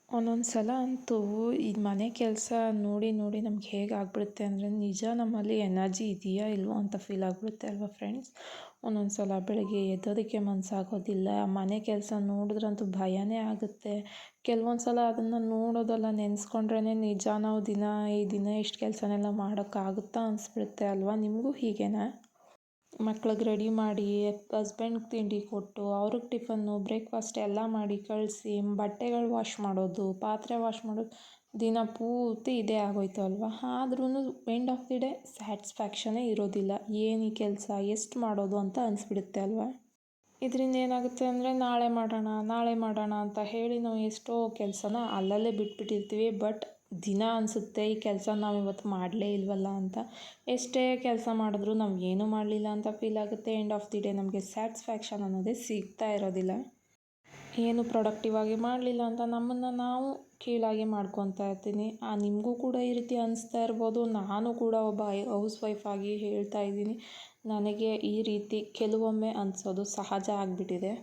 ಒಂದೊಂದು ಸಲ ಅಂತೂ ಈ ಮನೆ ಕೆಲಸ ನೋಡಿ ನೋಡಿ ನಮ್ಗೆ ಹೇಗೆ ಆಗ್ಬಿಡುತ್ತೆ ಅಂದರೆ ನಿಜ ನಮ್ಮಲ್ಲಿ ಎನರ್ಜಿ ಇದೆಯಾ ಇಲ್ವೋ ಅಂತ ಫೀಲ್ ಆಗಿಬಿಡುತ್ತೆ ಅಲ್ವಾ ಫ್ರೆಂಡ್ಸ್. ಒಂದೊಂದು ಸಲ ಬೆಳಗ್ಗೆ ಎದ್ದೋದಕ್ಕೆ ಮನಸ್ಸಾಗೋದಿಲ್ಲ. ಮನೆ ಕೆಲಸ ನೋಡಿದ್ರಂತೂ ಭಯನೇ ಆಗುತ್ತೆ. ಕೆಲವೊಂದು ಸಲ ಅದನ್ನು ನೋಡೋದೆಲ್ಲ ನೆನೆಸ್ಕೊಂಡ್ರೇ ನಿಜ ನಾವು ಈ ದಿನ ಇಷ್ಟು ಕೆಲಸನೆಲ್ಲ ಮಾಡೋಕ್ಕಾಗುತ್ತಾ ಅನಿಸ್ಬಿಡುತ್ತೆ ಅಲ್ವಾ. ನಿಮಗೂ ಹೀಗೇನಾ? ಮಕ್ಳಿಗೆ ರೆಡಿ ಮಾಡಿ, ಹಸ್ಬೆಂಡ್ಗೆ ತಿಂಡಿ ಕೊಟ್ಟು, ಅವ್ರಿಗೆ ಟಿಫನ್ನು ಬ್ರೇಕ್ಫಾಸ್ಟ್ ಎಲ್ಲ ಮಾಡಿ ಕಳಿಸಿ, ಬಟ್ಟೆಗಳು ವಾಶ್ ಮಾಡೋದು, ಪಾತ್ರೆ ವಾಶ್ ಮಾಡೋದು, ದಿನ ಪೂರ್ತಿ ಇದೇ ಆಗೋಯ್ತು ಅಲ್ವಾ. ಆದ್ರೂ ಎಂಡ್ ಆಫ್ ದಿ ಡೇ ಸ್ಯಾಟಿಸ್ಫ್ಯಾಕ್ಷನೇ ಇರೋದಿಲ್ಲ. ಏನು ಈ ಕೆಲಸ ಎಷ್ಟು ಮಾಡೋದು ಅಂತ ಅನಿಸ್ಬಿಡುತ್ತೆ ಅಲ್ವಾ. ಇದರಿಂದ ಏನಾಗುತ್ತೆ ಅಂದರೆ ನಾಳೆ ಮಾಡೋಣ ಅಂತ ಹೇಳಿ ನಾವು ಎಷ್ಟೋ ಕೆಲಸನ ಅಲ್ಲಲ್ಲೇ ಬಿಟ್ಬಿಟ್ಟಿರ್ತೀವಿ. ಬಟ್ ದಿನ ಅನಿಸುತ್ತೆ ಈ ಕೆಲಸ ನಾವು ಇವತ್ತು ಮಾಡಲೇ ಇಲ್ವಲ್ಲ ಅಂತ. ಎಷ್ಟೇ ಕೆಲಸ ಮಾಡಿದ್ರೂ ನಾವು ಏನೂ ಮಾಡಲಿಲ್ಲ ಅಂತ ಫೀಲ್ ಆಗುತ್ತೆ. ಎಂಡ್ ಆಫ್ ದಿ ಡೇ ನಮಗೆ ಸ್ಯಾಟಿಸ್ಫ್ಯಾಕ್ಷನ್ ಅನ್ನೋದೇ ಸಿಗ್ತಾ ಇರೋದಿಲ್ಲ. ಏನು ಪ್ರೊಡಕ್ಟಿವ್ ಆಗಿ ಮಾಡಲಿಲ್ಲ ಅಂತ ನಮ್ಮನ್ನು ನಾವು ಕೀಳಾಗಿ ಮಾಡ್ಕೊತಾ ಇರ್ತೀನಿ. ನಿಮಗೂ ಕೂಡ ಈ ರೀತಿ ಅನಿಸ್ತಾ ಇರ್ಬೋದು. ನಾನು ಕೂಡ ಒಬ್ಬ ಹೌಸ್ ವೈಫ್ ಆಗಿ ಹೇಳ್ತಾ ಇದ್ದೀನಿ, ನನಗೆ ಈ ರೀತಿ ಕೆಲವೊಮ್ಮೆ ಅನಿಸೋದು ಸಹಜ ಆಗಿಬಿಟ್ಟಿದೆ.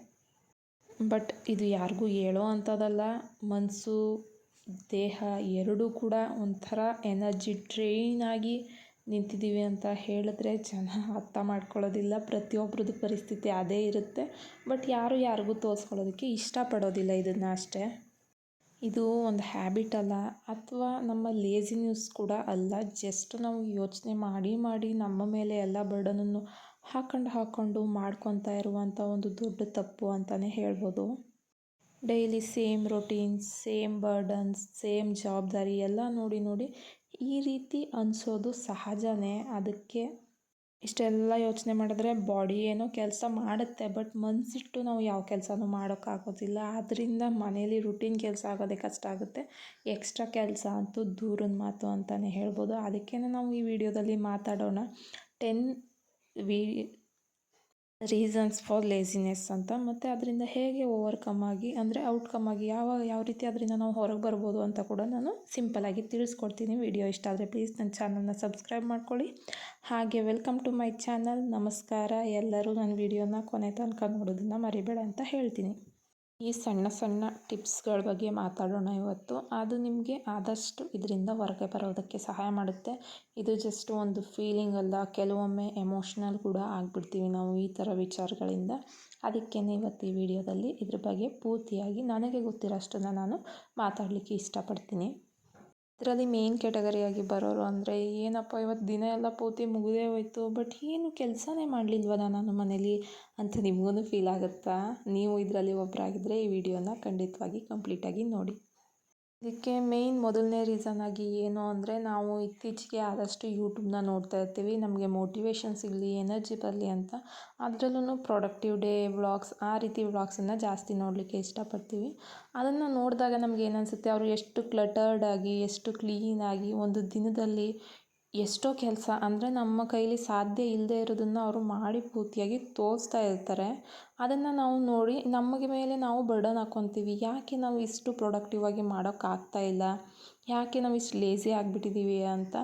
ಬಟ್ ಇದು ಯಾರಿಗೂ ಹೇಳೋ ಅಂಥದ್ದಲ್ಲ. ಮನಸ್ಸು ದೇಹ ಎರಡೂ ಕೂಡ ಒಂಥರ ಎನರ್ಜಿ ಡ್ರೈನ್ ಆಗಿ ನಿಂತಿದ್ದೀವಿ ಅಂತ ಹೇಳಿದ್ರೆ ಜನ ಅರ್ಥ ಮಾಡ್ಕೊಳ್ಳೋದಿಲ್ಲ. ಪ್ರತಿಯೊಬ್ಬರದ್ದು ಪರಿಸ್ಥಿತಿ ಅದೇ ಇರುತ್ತೆ. ಬಟ್ ಯಾರಿಗೂ ತೋರಿಸ್ಕೊಳ್ಳೋದಕ್ಕೆ ಇಷ್ಟಪಡೋದಿಲ್ಲ ಇದನ್ನು ಅಷ್ಟೇ. ಇದು ಒಂದು ಹ್ಯಾಬಿಟ್ ಅಲ್ಲ, ಅಥವಾ ನಮ್ಮ ಲೇಜಿನೆಸ್ ಕೂಡ ಅಲ್ಲ. ಜಸ್ಟ್ ನಾವು ಯೋಚನೆ ಮಾಡಿ ನಮ್ಮ ಮೇಲೆ ಎಲ್ಲ ಬರ್ಡನನ್ನು ಹಾಕ್ಕೊಂಡು ಮಾಡ್ಕೊತಾ ಇರುವಂಥ ಒಂದು ದೊಡ್ಡ ತಪ್ಪು ಅಂತಲೇ ಹೇಳ್ಬೋದು. Daily same routines, same burdens, same ಜವಾಬ್ದಾರಿ ಎಲ್ಲ ನೋಡಿ ಈ ರೀತಿ ಅನಿಸೋದು ಸಹಜನೇ. ಅದಕ್ಕೆ ಇಷ್ಟೆಲ್ಲ ಯೋಚನೆ ಮಾಡಿದ್ರೆ ಬಾಡಿ ಏನೋ ಕೆಲಸ ಮಾಡುತ್ತೆ, ಬಟ್ ಮನಸ್ಸಿಟ್ಟು ನಾವು ಯಾವ ಕೆಲಸನೂ ಮಾಡೋಕ್ಕಾಗೋದಿಲ್ಲ. ಆದ್ದರಿಂದ ಮನೇಲಿ ರುಟೀನ್ ಕೆಲಸ ಆಗೋದೇ ಕಷ್ಟ ಆಗುತ್ತೆ. ಎಕ್ಸ್ಟ್ರಾ ಕೆಲಸ ಅಂತೂ ದೂರದ ಮಾತು ಅಂತಲೇ ಹೇಳ್ಬೋದು. ಅದಕ್ಕೇ ನಾವು ಈ ವಿಡಿಯೋದಲ್ಲಿ ಮಾತಾಡೋಣ 10 ರೀಸನ್ಸ್ ಫಾರ್ ಲೇಜಿನೆಸ್ ಅಂತ. ಮತ್ತು ಅದರಿಂದ ಹೇಗೆ ಔಟ್ಕಮ್ ಆಗಿ ಯಾವ ರೀತಿ ಅದರಿಂದ ನಾವು ಹೊರಗೆ ಬರ್ಬೋದು ಅಂತ ಕೂಡ ನಾನು ಸಿಂಪಲಾಗಿ ತಿಳಿಸ್ಕೊಡ್ತೀನಿ. ವಿಡಿಯೋ ಇಷ್ಟ ಆದರೆ ಪ್ಲೀಸ್ ನನ್ನ ಚಾನಲ್ನ ಸಬ್ಸ್ಕ್ರೈಬ್ ಮಾಡ್ಕೊಳ್ಳಿ. ಹಾಗೆ ವೆಲ್ಕಮ್ ಟು ಮೈ ಚಾನಲ್. ನಮಸ್ಕಾರ. ಎಲ್ಲರೂ ನನ್ನ ವಿಡಿಯೋನ ಕೊನೆ ತನಕ ನೋಡೋದನ್ನು ಮರಿಬೇಡ ಅಂತ ಹೇಳ್ತೀನಿ. ಈ ಸಣ್ಣ ಟಿಪ್ಸ್ಗಳ ಬಗ್ಗೆ ಮಾತಾಡೋಣ ಇವತ್ತು. ಅದು ನಿಮಗೆ ಆದಷ್ಟು ಇದರಿಂದ ಹೊರಗೆ ಬರೋದಕ್ಕೆ ಸಹಾಯ ಮಾಡುತ್ತೆ. ಇದು ಜಸ್ಟ್ ಒಂದು ಫೀಲಿಂಗ್ ಅಲ್ಲ, ಕೆಲವೊಮ್ಮೆ ಎಮೋಷ್ನಲ್ ಕೂಡ ಆಗಿಬಿಡ್ತೀವಿ ನಾವು ಈ ಥರ ವಿಚಾರಗಳಿಂದ. ಅದಕ್ಕೇ ಇವತ್ತು ಈ ವಿಡಿಯೋದಲ್ಲಿ ಇದ್ರ ಬಗ್ಗೆ ಪೂರ್ತಿಯಾಗಿ ನನಗೆ ಗೊತ್ತಿರೋಷ್ಟನ್ನು ನಾನು ಮಾತಾಡಲಿಕ್ಕೆ ಇಷ್ಟಪಡ್ತೀನಿ. ಇದರಲ್ಲಿ ಮೇನ್ ಕ್ಯಾಟಗರಿಯಾಗಿ ಬರೋರು ಅಂದರೆ, ಏನಪ್ಪ ಇವತ್ತು ದಿನ ಎಲ್ಲ ಪೂರ್ತಿ ಮುಗಿದೇ ಹೋಯ್ತು, ಬಟ್ ಏನು ಕೆಲಸನೇ ಮಾಡಲಿಲ್ವಲ್ಲ ನಾನು ಮನೇಲಿ ಅಂತ ನಿಮಗೂ ಫೀಲ್ ಆಗುತ್ತಾ? ನೀವು ಇದರಲ್ಲಿ ಒಬ್ಬರಾಗಿದ್ದರೆ ಈ ವಿಡಿಯೋನ ಖಂಡಿತವಾಗಿ ಕಂಪ್ಲೀಟಾಗಿ ನೋಡಿ. ಇದಕ್ಕೆ ಮೊದಲನೇ ರೀಸನ್ ಆಗಿ ಏನು ಅಂದರೆ, ನಾವು ಇತ್ತೀಚೆಗೆ ಆದಷ್ಟು ಯೂಟ್ಯೂಬ್ನ ನೋಡ್ತಾ ಇರ್ತೀವಿ. ನಮಗೆ ಮೋಟಿವೇಶನ್ ಸಿಗಲಿ, ಎನರ್ಜಿ ಬರಲಿ ಅಂತ. ಅದರಲ್ಲೂ ಪ್ರೊಡಕ್ಟಿವ್ ಡೇ ವ್ಲಾಗ್ಸ್, ಆ ರೀತಿ ವ್ಲಾಗ್ಸನ್ನು ಜಾಸ್ತಿ ನೋಡಲಿಕ್ಕೆ ಇಷ್ಟಪಡ್ತೀವಿ. ಅದನ್ನು ನೋಡಿದಾಗ ನಮ್ಗೆ ಏನು ಅನಿಸುತ್ತೆ, ಅವರು ಎಷ್ಟು ಕ್ಲಟರ್ಡ್ ಆಗಿ, ಎಷ್ಟು ಕ್ಲೀನಾಗಿ ಒಂದು ದಿನದಲ್ಲಿ ಎಷ್ಟೋ ಕೆಲಸ ಅಂದರೆ ನಮ್ಮ ಕೈಲಿ ಸಾಧ್ಯ ಇಲ್ಲದೆ ಇರೋದನ್ನು ಅವರು ಮಾಡಿ ಪೂರ್ತಿಯಾಗಿ ತೋರಿಸ್ತಾ ಇರ್ತಾರೆ. ಅದನ್ನು ನಾವು ನೋಡಿ ನಮಗೆ ಮೇಲೆ ನಾವು ಬರ್ಡನ್ ಹಾಕ್ಕೊತೀವಿ. ಯಾಕೆ ನಾವು ಇಷ್ಟು ಪ್ರೊಡಕ್ಟಿವ್ ಆಗಿ ಮಾಡೋಕ್ಕಾಗ್ತಾ ಇಲ್ಲ, ಯಾಕೆ ನಾವು ಇಷ್ಟು ಲೇಸಿ ಆಗಿಬಿಟ್ಟಿದ್ದೀವಿ ಅಂತ.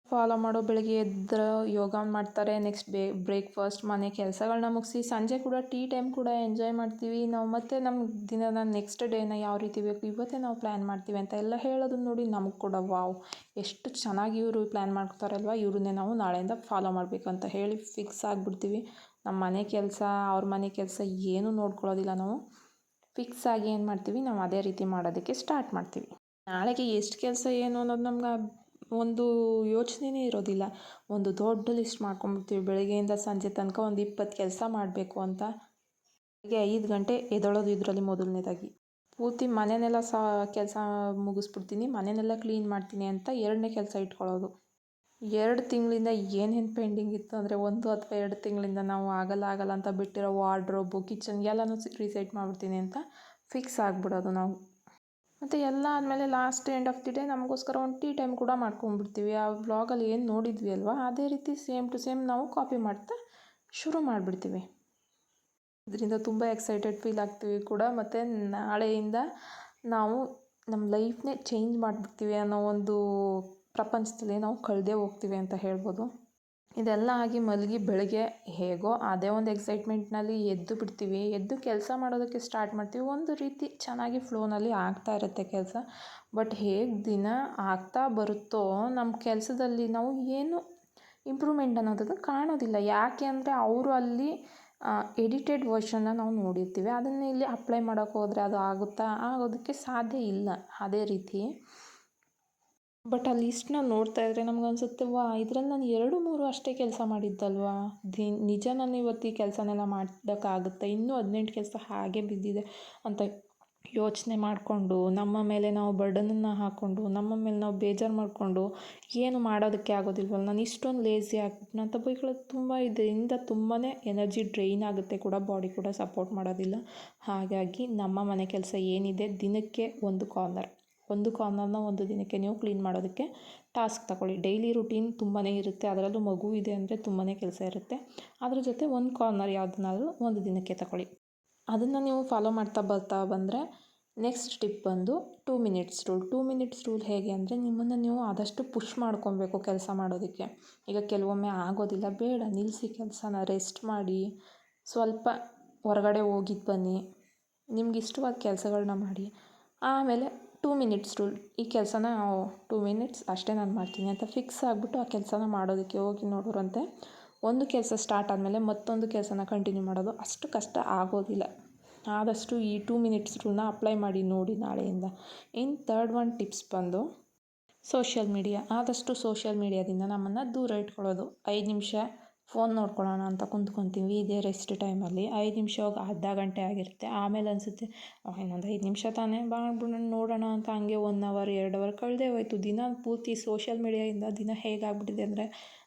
ಫಾಲೋ ಮಾಡೋ ಬೆಳಗ್ಗೆ ಎದ್ದರೆ ಯೋಗ ಮಾಡ್ತಾರೆ, ನೆಕ್ಸ್ಟ್ ಬ್ರೇಕ್ಫಾಸ್ಟ್, ಮನೆ ಕೆಲಸಗಳನ್ನ ಮುಗಿಸಿ ಸಂಜೆ ಕೂಡ ಟೀ ಟೈಮ್ ಕೂಡ ಎಂಜಾಯ್ ಮಾಡ್ತೀವಿ ನಾವು. ಮತ್ತು ನಮ್ಮ ದಿನದ ನೆಕ್ಸ್ಟ್ ಡೇನ ಯಾವ ರೀತಿ ಬೇಕು ಇವತ್ತೇ ನಾವು ಪ್ಲ್ಯಾನ್ ಮಾಡ್ತೀವಿ ಅಂತ ಎಲ್ಲ ಹೇಳೋದನ್ನ ನೋಡಿ ನಮಗೆ ಕೂಡ ವಾವ್, ಎಷ್ಟು ಚೆನ್ನಾಗಿ ಇವರು ಪ್ಲ್ಯಾನ್ ಮಾಡ್ತಾರಲ್ವ, ಇವ್ರನ್ನೇ ನಾವು ನಾಳೆಯಿಂದ ಫಾಲೋ ಮಾಡಬೇಕು ಅಂತ ಹೇಳಿ ಫಿಕ್ಸ್ ಆಗಿಬಿಡ್ತೀವಿ. ನಮ್ಮ ಮನೆ ಕೆಲಸ, ಅವ್ರ ಮನೆ ಕೆಲಸ ಏನೂ ನೋಡ್ಕೊಳ್ಳೋದಿಲ್ಲ ನಾವು. ಫಿಕ್ಸ್ ಆಗಿ ಏನು ಮಾಡ್ತೀವಿ, ನಾವು ಅದೇ ರೀತಿ ಮಾಡೋದಕ್ಕೆ ಸ್ಟಾರ್ಟ್ ಮಾಡ್ತೀವಿ. ನಾಳೆಗೆ ಎಷ್ಟು ಕೆಲಸ ಏನು ಅನ್ನೋದು ನಮ್ಗೆ ಒಂದು ಯೋಚನೆಯೇ ಇರೋದಿಲ್ಲ. ಒಂದು ದೊಡ್ಡ ಲಿಸ್ಟ್ ಮಾಡ್ಕೊಂಡ್ಬಿಡ್ತೀವಿ. ಬೆಳಗ್ಗೆಯಿಂದ ಸಂಜೆ ತನಕ ಒಂದು 20 ಕೆಲಸ ಮಾಡಬೇಕು ಅಂತ. ಬೆಳಗ್ಗೆ 5 ಗಂಟೆ ಎದ್ದೇಳೋದು ಇದರಲ್ಲಿ ಮೊದಲನೇದಾಗಿ. ಪೂರ್ತಿ ಮನೆಯನ್ನೆಲ್ಲ ಕೆಲಸ ಮುಗಿಸ್ಬಿಡ್ತೀನಿ, ಮನೆಯನ್ನೆಲ್ಲ ಕ್ಲೀನ್ ಮಾಡ್ತೀನಿ ಅಂತ 2ನೇ ಕೆಲಸ ಇಟ್ಕೊಳ್ಳೋದು. 2 ತಿಂಗಳಿಂದ ಏನೇನು ಪೆಂಡಿಂಗ್ ಇತ್ತು ಅಂದರೆ, 1 ಅಥವಾ 2 ತಿಂಗಳಿಂದ ನಾವು ಆಗಲ್ಲ ಅಂತ ಬಿಟ್ಟಿರೋ ವಾರ್ಡ್ರೋಬು, ಕಿಚನ್ ಎಲ್ಲನೂ ರೀಸೆಟ್ ಮಾಡಿಬಿಡ್ತೀನಿ ಅಂತ ಫಿಕ್ಸ್ ಆಗಿಬಿಡೋದು ನಾವು. ಮತ್ತು ಎಲ್ಲ ಆದಮೇಲೆ last end of the day ನಮಗೋಸ್ಕರ ಒಂದು ಟೀ ಟೈಮ್ ಕೂಡ ಮಾಡ್ಕೊಂಡ್ಬಿಡ್ತೀವಿ. ಆ ವ್ಲಾಗಲ್ಲಿ ಏನು ನೋಡಿದ್ವಿ ಅಲ್ವಾ, ಅದೇ ರೀತಿ ಸೇಮ್ ಟು ಸೇಮ್ ನಾವು ಕಾಪಿ ಮಾಡ್ತಾ ಶುರು ಮಾಡಿಬಿಡ್ತೀವಿ. ಇದರಿಂದ ತುಂಬ ಎಕ್ಸೈಟೆಡ್ ಫೀಲ್ ಆಗ್ತೀವಿ ಕೂಡ. ಮತ್ತು ನಾಳೆಯಿಂದ ನಾವು ನಮ್ಮ ಲೈಫ್ನೇ ಚೇಂಜ್ ಮಾಡಿಬಿಡ್ತೀವಿ ಅನ್ನೋ ಒಂದು ಪ್ರಪಂಚದಲ್ಲಿ ನಾವು ಕಳೆದೇ ಹೋಗ್ತೀವಿ ಅಂತ ಹೇಳ್ಬೋದು. ಇದೆಲ್ಲ ಆಗಿ ಮಲಗಿ ಬೆಳಗ್ಗೆ ಹೇಗೋ ಅದೇ ಒಂದು ಎಕ್ಸೈಟ್ಮೆಂಟ್ನಲ್ಲಿ ಎದ್ದು ಬಿಡ್ತೀವಿ. ಎದ್ದು ಕೆಲಸ ಮಾಡೋದಕ್ಕೆ ಸ್ಟಾರ್ಟ್ ಮಾಡ್ತೀವಿ. ಒಂದು ರೀತಿ ಚೆನ್ನಾಗಿ ಫ್ಲೋನಲ್ಲಿ ಆಗ್ತಾ ಇರುತ್ತೆ ಕೆಲಸ. ಬಟ್ ಹೇಗೆ ದಿನ ಆಗ್ತಾ ಬರುತ್ತೋ ನಮ್ಮ ಕೆಲಸದಲ್ಲಿ ನಾವು ಏನು ಇಂಪ್ರೂವ್ಮೆಂಟ್ ಅನ್ನೋದನ್ನು ಕಾಣೋದಿಲ್ಲ. ಯಾಕೆ ಅಂದರೆ ಅವರು ಅಲ್ಲಿ ಎಡಿಟೆಡ್ ವರ್ಷನ್ನ ನಾವು ನೋಡಿರ್ತೀವಿ. ಅದನ್ನು ಇಲ್ಲಿ ಅಪ್ಲೈ ಮಾಡೋಕ್ಕೆ ಹೋದರೆ ಅದು ಆಗುತ್ತಾ? ಆಗೋದಕ್ಕೆ ಸಾಧ್ಯ ಇಲ್ಲ ಅದೇ ರೀತಿ. ಬಟ್ ಆ ಲಿಸ್ಟ್ನ ನೋಡ್ತಾ ಇದ್ದರೆ ನಮಗನ್ಸುತ್ತೆ, ವಾ ಇದರಲ್ಲಿ ನಾನು 2-3 ಅಷ್ಟೇ ಕೆಲಸ ಮಾಡಿದ್ದಲ್ವಾ, ನಿಜ ನಾನು ಇವತ್ತು ಈ ಕೆಲಸನೆಲ್ಲ ಮಾಡೋಕ್ಕಾಗುತ್ತೆ, ಇನ್ನೂ 18 ಕೆಲಸ ಹಾಗೆ ಬಿದ್ದಿದೆ ಅಂತ ಯೋಚನೆ ಮಾಡಿಕೊಂಡು ನಮ್ಮ ಮೇಲೆ ನಾವು ಬರ್ಡನನ್ನು ಹಾಕ್ಕೊಂಡು ನಮ್ಮ ಮೇಲೆ ನಾವು ಬೇಜಾರು ಮಾಡಿಕೊಂಡು ಏನು ಮಾಡೋದಕ್ಕೆ ಆಗೋದಿಲ್ವಲ್ಲ, ನಾನು ಇಷ್ಟೊಂದು ಲೇಸಿ ಆಗ್ಬಿಟ್ಟು ಅಂತ ಬೈಕೊಳ್ಳೋದು ತುಂಬ ಇದರಿಂದ ತುಂಬಾ ಎನರ್ಜಿ ಡ್ರೈನ್ ಆಗುತ್ತೆ ಕೂಡ, ಬಾಡಿ ಕೂಡ ಸಪೋರ್ಟ್ ಮಾಡೋದಿಲ್ಲ. ಹಾಗಾಗಿ ನಮ್ಮ ಮನೆ ಕೆಲಸ ಏನಿದೆ ದಿನಕ್ಕೆ ಒಂದು ಕಾರ್ನರ್ನ ಒಂದು ದಿನಕ್ಕೆ ನೀವು ಕ್ಲೀನ್ ಮಾಡೋದಕ್ಕೆ ಟಾಸ್ಕ್ ತಗೊಳ್ಳಿ. ಡೈಲಿ ರುಟೀನ್ ತುಂಬಾ ಇರುತ್ತೆ, ಅದರಲ್ಲೂ ಮಗು ಇದೆ ಅಂದರೆ ತುಂಬಾ ಕೆಲಸ ಇರುತ್ತೆ. ಅದ್ರ ಜೊತೆ ಒಂದು ಕಾರ್ನರ್ ಯಾವುದನ್ನಾದರೂ ಒಂದು ದಿನಕ್ಕೆ ತಗೊಳ್ಳಿ. ಅದನ್ನು ನೀವು ಫಾಲೋ ಮಾಡ್ತಾ ಬರ್ತಾ ಬಂದರೆ ನೆಕ್ಸ್ಟ್ ಟಿಪ್ ಬಂದು 2 ಮಿನಿಟ್ಸ್ ರೂಲ್. 2 ಮಿನಿಟ್ಸ್ ರೂಲ್ ಹೇಗೆ ಅಂದರೆ, ನಿಮ್ಮನ್ನು ನೀವು ಆದಷ್ಟು ಪುಷ್ ಮಾಡ್ಕೊಬೇಕು ಕೆಲಸ ಮಾಡೋದಕ್ಕೆ. ಈಗ ಕೆಲವೊಮ್ಮೆ ಆಗೋದಿಲ್ಲ, ಬೇಡ ನಿಲ್ಲಿಸಿ ಕೆಲಸನ, ರೆಸ್ಟ್ ಮಾಡಿ, ಸ್ವಲ್ಪ ಹೊರಗಡೆ ಹೋಗಿದ್ದು ಬನ್ನಿ, ನಿಮ್ಗೆ ಇಷ್ಟವಾದ ಕೆಲಸಗಳನ್ನ ಮಾಡಿ, ಆಮೇಲೆ 2 ಮಿನಿಟ್ಸ್ ರೂಲ್. ಈ ಕೆಲಸನ 2 ಮಿನಿಟ್ಸ್ ಅಷ್ಟೇ ನಾನು ಮಾಡ್ತೀನಿ ಅಂತ ಫಿಕ್ಸ್ ಆಗಿಬಿಟ್ಟು ಆ ಕೆಲಸನ ಮಾಡೋದಕ್ಕೆ ಹೋಗಿ. ನೋಡೋರಂತೆ ಒಂದು ಕೆಲಸ ಸ್ಟಾರ್ಟ್ ಆದಮೇಲೆ ಮತ್ತೊಂದು ಕೆಲಸನ ಕಂಟಿನ್ಯೂ ಮಾಡೋದು ಅಷ್ಟು ಕಷ್ಟ ಆಗೋದಿಲ್ಲ. ಆದಷ್ಟು ಈ 2 ಮಿನಿಟ್ಸ್ ರೂಲ್ನ ಅಪ್ಲೈ ಮಾಡಿ ನೋಡಿ ನಾಳೆಯಿಂದ. ಇನ್ನು ಥರ್ಡ್ ಒನ್ ಟಿಪ್ಸ್ ಬಂದು ಸೋಷಿಯಲ್ ಮೀಡಿಯಾ. ಆದಷ್ಟು ಸೋಷಿಯಲ್ ಮೀಡಿಯಾದಿಂದ ನಮ್ಮನ್ನು ದೂರ ಇಟ್ಕೊಳ್ಳೋದು. 5 ನಿಮಿಷ ಫೋನ್ ನೋಡ್ಕೊಳ್ಳೋಣ ಅಂತ ಕುಂತ್ಕೊತೀವಿ ಇದೇ ರೆಸ್ಟ್ ಟೈಮಲ್ಲಿ. 5 ನಿಮಿಷ ಹೋಗಿ ಅರ್ಧ ಗಂಟೆ ಆಗಿರುತ್ತೆ. ಆಮೇಲೆ ಅನಿಸುತ್ತೆ ಇನ್ನೊಂದು 5 ನಿಮಿಷ ತಾನೇ ಮಾಡ್ಬಿಡೋಣ ನೋಡೋಣ ಅಂತ, ಹಂಗೆ 1 ಅವರ್ 2 ಅವರ್ ಕಳೆದೇ ಹೋಯ್ತು. ದಿನ ಪೂರ್ತಿ ಸೋಷಿಯಲ್ ಮೀಡಿಯಾಯಿಂದ ದಿನ ಹೇಗಾಗ್ಬಿಟ್ಟಿದೆ ಅಂದರೆ,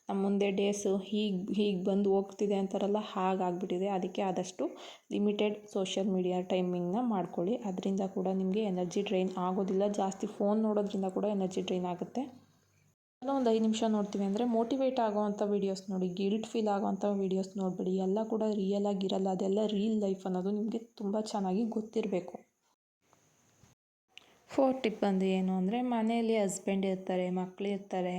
ನಮ್ಮ ಮುಂದೆ ಡೇಸು ಹೀಗೆ ಬಂದು ಹೋಗ್ತಿದೆ ಅಂತಾರಲ್ಲ, ಹಾಗಾಗ್ಬಿಟ್ಟಿದೆ. ಅದಕ್ಕೆ ಆದಷ್ಟು ಲಿಮಿಟೆಡ್ ಸೋಷಿಯಲ್ ಮೀಡಿಯಾ ಟೈಮಿಂಗ್ನ ಮಾಡ್ಕೊಳ್ಳಿ. ಅದರಿಂದ ಕೂಡ ನಿಮಗೆ ಎನರ್ಜಿ ಡ್ರೈನ್ ಆಗೋದಿಲ್ಲ. ಜಾಸ್ತಿ ಫೋನ್ ನೋಡೋದ್ರಿಂದ ಕೂಡ ಎನರ್ಜಿ ಡ್ರೈನ್ ಆಗುತ್ತೆ. ಎಲ್ಲ ಒಂದು 5 ನಿಮಿಷ ನೋಡ್ತೀವಿ ಅಂದರೆ ಮೋಟಿವೇಟ್ ಆಗೋವಂಥ ವೀಡಿಯೋಸ್ ನೋಡಿ, ಗಿಲ್ಟ್ ಫೀಲ್ ಆಗೋವಂಥ ವೀಡಿಯೋಸ್ ನೋಡಬೇಡಿ. ಎಲ್ಲ ಕೂಡ ರಿಯಲ್ ಆಗಿರಲ್ಲ, ಅದೆಲ್ಲ ರಿಯಲ್ ಲೈಫ್ ಅನ್ನೋದು ನಿಮಗೆ ತುಂಬ ಚೆನ್ನಾಗಿ ಗೊತ್ತಿರಬೇಕು. 4th ಟಿಪ್ ಬಂದು ಏನು ಅಂದರೆ, ಮನೆಯಲ್ಲಿ ಹಸ್ಬೆಂಡ್ ಇರ್ತಾರೆ, ಮಕ್ಕಳು ಇರ್ತಾರೆ,